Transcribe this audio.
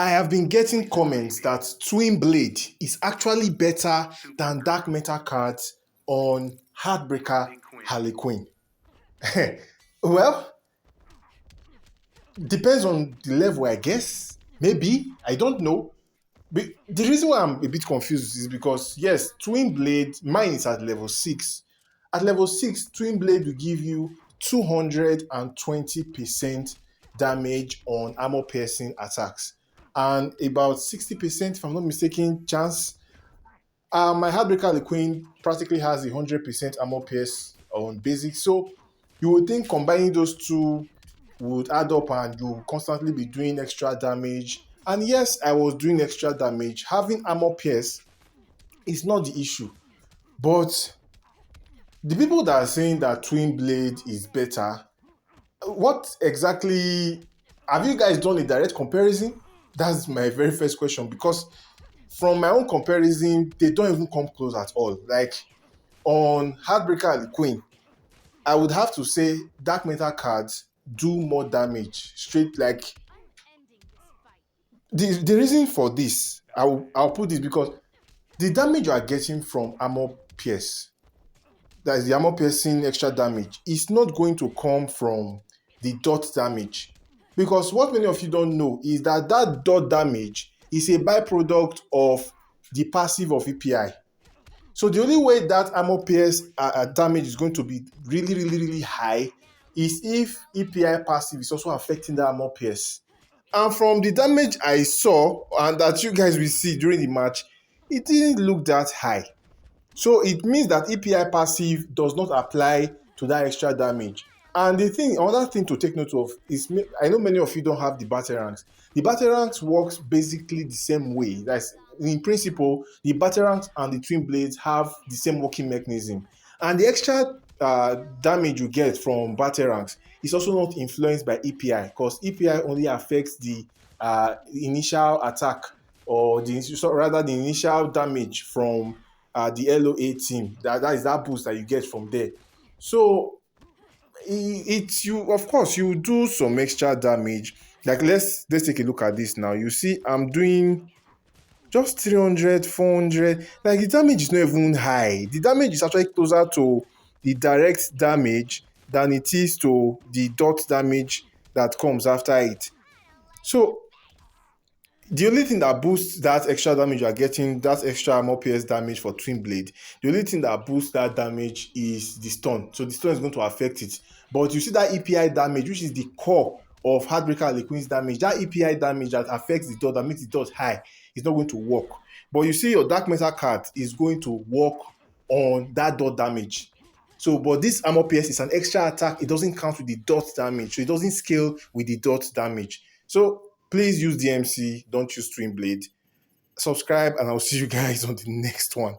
I have been getting comments that Twinblade is actually better than Dark Metal cards on Heartbreaker Harley Quinn. Well, depends on the level, I guess. Maybe. I don't know. But the reason why I'm a bit confused is because, yes, Twinblade, mine is at level 6. At level 6, Twinblade will give you 220% damage on armor piercing attacks. And about 60%, if I'm not mistaken, chance. My Heartbreaker Queen practically has 100% armor pierce on basic. So you would think combining those two would add up and you'll constantly be doing extra damage. And yes, I was doing extra damage. Having armor pierce is not the issue. But the people that are saying that Twinblade is better, what exactly have you guys done a direct comparison? That's my very first question, because from my own comparison, they don't even come close at all. Like on Heartbreaker and Queen, I would have to say Dark Metal cards do more damage. Straight like the reason for this, I'll put this because the damage you are getting from armor pierce, that is the armor piercing extra damage, is not going to come from the dot damage. Because what many of you don't know is that dot damage is a byproduct of the passive of EPI. So the only way that armor pierce damage is going to be really, really, really high is if EPI passive is also affecting the armor pierce. And from the damage I saw and that you guys will see during the match, it didn't look that high. So it means that EPI passive does not apply to that extra damage. And another thing to take note of is, I know many of you don't have the battle ranks. The battle ranks works basically the same way. That's in principle, the battle ranks and the twin blades have the same working mechanism. And the extra damage you get from battle ranks is also not influenced by EPI, because EPI only affects the initial attack, or the initial damage from the LOA team. That is that boost that you get from there. So it's you, of course, you do some extra damage. Like let's take a look at this now. You see, I'm doing just 300, 400. Like the damage is not even high. The damage is actually closer to the direct damage than it is to the dot damage that comes after it. So the only thing that boosts that extra damage you are getting, that extra armor pierce damage for Twinblade, the only thing that boosts that damage is the stun. So the stun is going to affect it. But you see that EPI damage, which is the core of Heartbreaker and Queen's damage, that EPI damage that affects the dot, that makes the dot high, is not going to work. But you see your Dark Metal card is going to work on that dot damage. So, but this armor pierce is an extra attack. It doesn't count with the dot damage. So it doesn't scale with the dot damage. So please use DMC, don't use Twinblade. Subscribe, and I'll see you guys on the next one.